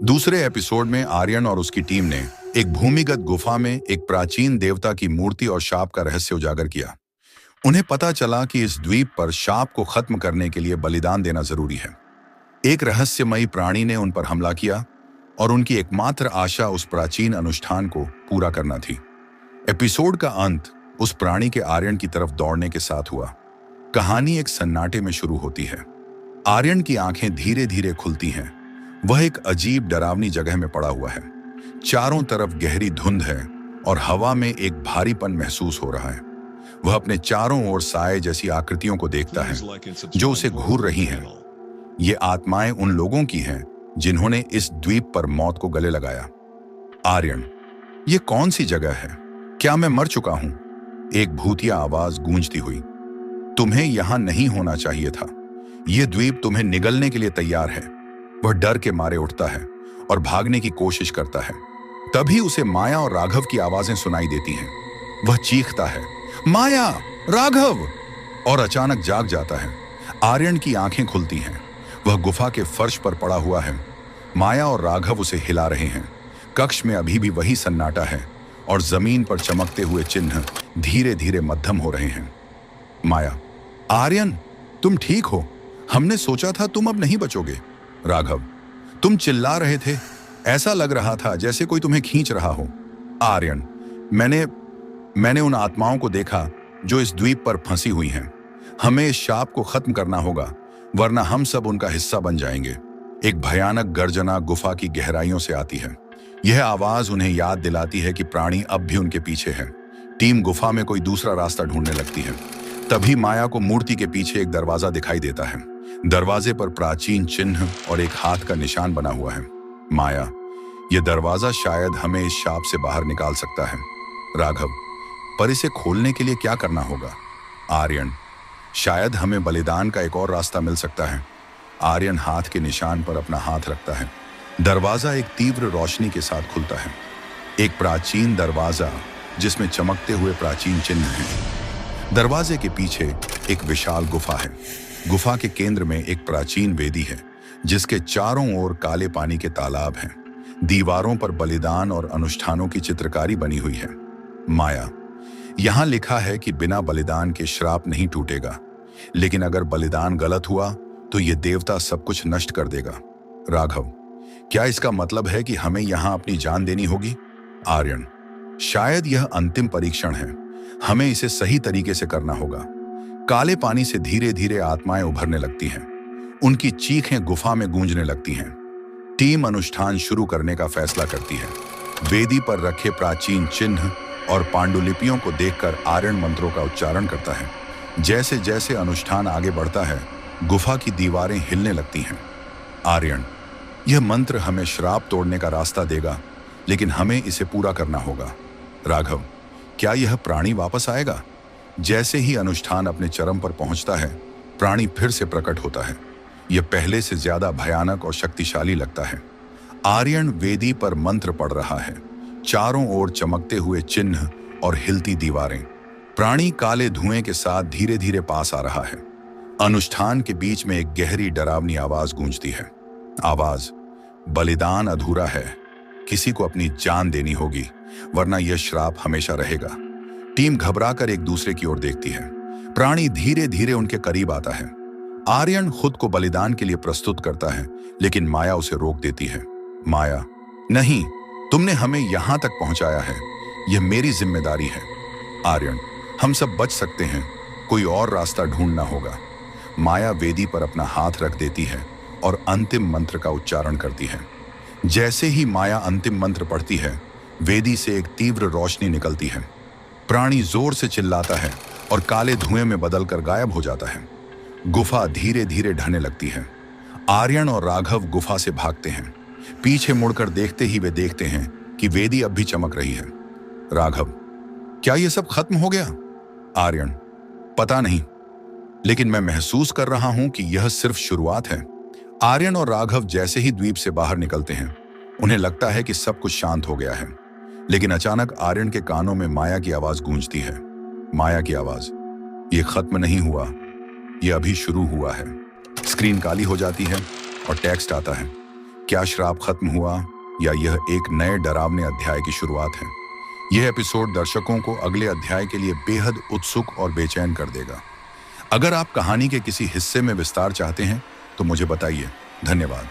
दूसरे एपिसोड में आर्यन और उसकी टीम ने एक भूमिगत गुफा में एक प्राचीन देवता की मूर्ति और शाप का रहस्य उजागर किया। उन्हें पता चला कि इस द्वीप पर शाप को खत्म करने के लिए बलिदान देना जरूरी है। एक रहस्यमयी प्राणी ने उन पर हमला किया और उनकी एकमात्र आशा उस प्राचीन अनुष्ठान को पूरा करना थी। एपिसोड का अंत उस प्राणी के आर्यन की तरफ दौड़ने के साथ हुआ। कहानी एक सन्नाटे में शुरू होती है। आर्यन की आंखें धीरे धीरे खुलती हैं। वह एक अजीब डरावनी जगह में पड़ा हुआ है। चारों तरफ गहरी धुंध है और हवा में एक भारीपन महसूस हो रहा है। वह अपने चारों ओर साए जैसी आकृतियों को देखता है जो उसे घूर रही हैं। ये आत्माएं उन लोगों की हैं जिन्होंने इस द्वीप पर मौत को गले लगाया। आर्यन, ये कौन सी जगह है? क्या मैं मर चुका हूं? एक भूतिया आवाज गूंजती हुई। तुम्हें यहां नहीं होना चाहिए था। यह द्वीप तुम्हें निगलने के लिए तैयार है। वह डर के मारे उठता है और भागने की कोशिश करता है। तभी उसे माया और राघव की आवाजें सुनाई देती हैं। वह चीखता है, माया, राघव, और अचानक जाग जाता है। आर्यन की आंखें खुलती हैं। वह गुफा के फर्श पर पड़ा हुआ है। माया और राघव उसे हिला रहे हैं। कक्ष में अभी भी वही सन्नाटा है और जमीन पर चमकते हुए चिन्ह धीरे धीरे मध्यम हो रहे हैं। माया, आर्यन, तुम ठीक हो? हमने सोचा था तुम अब नहीं बचोगे। राघव, तुम चिल्ला रहे थे। ऐसा लग रहा था जैसे कोई तुम्हें खींच रहा हो। आर्यन, मैंने उन आत्माओं को देखा जो इस द्वीप पर फंसी हुई हैं। हमें इस शाप को खत्म करना होगा, वरना हम सब उनका हिस्सा बन जाएंगे। एक भयानक गर्जना गुफा की गहराइयों से आती है। यह आवाज उन्हें याद दिलाती है कि प्राणी अब भी उनके पीछे है। टीम गुफा में कोई दूसरा रास्ता ढूंढने लगती है। तभी माया को मूर्ति के पीछे एक दरवाजा दिखाई देता है। दरवाजे पर प्राचीन चिन्ह और एक हाथ का निशान बना हुआ है। माया, यह दरवाजा शायद हमें इस शाप से बाहर निकाल सकता है। राघव, पर इसे खोलने के लिए क्या करना होगा? आर्यन, शायद हमें बलिदान का एक और रास्ता मिल सकता है। आर्यन हाथ के निशान पर अपना हाथ रखता है। दरवाजा एक तीव्र रोशनी के साथ खुलता है। एक प्राचीन दरवाजा जिसमें चमकते हुए प्राचीन चिन्ह हैं। दरवाजे के पीछे एक विशाल गुफा है। गुफा के केंद्र में एक प्राचीन वेदी है जिसके चारों ओर काले पानी के तालाब हैं। दीवारों पर बलिदान और अनुष्ठानों की चित्रकारी बनी हुई है। माया, यहां लिखा है कि बिना बलिदान के श्राप नहीं टूटेगा, लेकिन अगर बलिदान गलत हुआ तो यह देवता सब कुछ नष्ट कर देगा। राघव, क्या इसका मतलब है कि हमें यहां अपनी जान देनी होगी? आर्यन, शायद यह अंतिम परीक्षण है। हमें इसे सही तरीके से करना होगा। काले पानी से धीरे धीरे आत्माएं उभरने लगती हैं। उनकी चीखें गुफा में गूंजने लगती हैं। टीम अनुष्ठान शुरू करने का फैसला करती है। वेदी पर रखे प्राचीन चिन्ह और पांडुलिपियों को देखकर आर्यन मंत्रों का उच्चारण करता है। जैसे जैसे अनुष्ठान आगे बढ़ता है, गुफा की दीवारें हिलने लगती हैं। आर्यन, यह मंत्र हमें श्राप तोड़ने का रास्ता देगा, लेकिन हमें इसे पूरा करना होगा। राघव, क्या यह प्राणी वापस आएगा? जैसे ही अनुष्ठान अपने चरम पर पहुंचता है, प्राणी फिर से प्रकट होता है। यह पहले से ज्यादा भयानक और शक्तिशाली लगता है। आर्यन वेदी पर मंत्र पढ़ रहा है। चारों ओर चमकते हुए चिन्ह और हिलती दीवारें। प्राणी काले धुएं के साथ धीरे धीरे पास आ रहा है। अनुष्ठान के बीच में एक गहरी डरावनी आवाज गूंजती है। आवाज, बलिदान अधूरा है। किसी को अपनी जान देनी होगी, वरना यह श्राप हमेशा रहेगा। टीम घबराकर एक दूसरे की ओर देखती है। प्राणी धीरे धीरे उनके करीब आता है। आर्यन खुद को बलिदान के लिए प्रस्तुत करता है, लेकिन माया उसे रोक देती है। माया, नहीं, तुमने हमें यहां तक पहुंचाया है। यह मेरी जिम्मेदारी है। आर्यन, हम सब बच सकते हैं। कोई और रास्ता ढूंढना होगा। माया वेदी पर अपना हाथ रख देती है और अंतिम मंत्र का उच्चारण करती है। जैसे ही माया अंतिम मंत्र पढ़ती है, वेदी से एक तीव्र रोशनी निकलती है। प्राणी जोर से चिल्लाता है और काले धुएं में बदलकर गायब हो जाता है। गुफा धीरे धीरे ढहने लगती है। आर्यन और राघव गुफा से भागते हैं। पीछे मुड़कर देखते ही वे देखते हैं कि वेदी अब भी चमक रही है। राघव, क्या यह सब खत्म हो गया? आर्यन, पता नहीं, लेकिन मैं महसूस कर रहा हूं कि यह सिर्फ शुरुआत है। आर्यन और राघव जैसे ही द्वीप से बाहर निकलते हैं, उन्हें लगता है कि सब कुछ शांत हो गया है। लेकिन अचानक आर्यन के कानों में माया की आवाज गूंजती है। माया की आवाज, यह खत्म नहीं हुआ, यह अभी शुरू हुआ है। स्क्रीन काली हो जाती है और टेक्स्ट आता है, क्या श्राप खत्म हुआ या यह एक नए डरावने अध्याय की शुरुआत है? यह एपिसोड दर्शकों को अगले अध्याय के लिए बेहद उत्सुक और बेचैन कर देगा। अगर आप कहानी के किसी हिस्से में विस्तार चाहते हैं तो मुझे बताइए। धन्यवाद।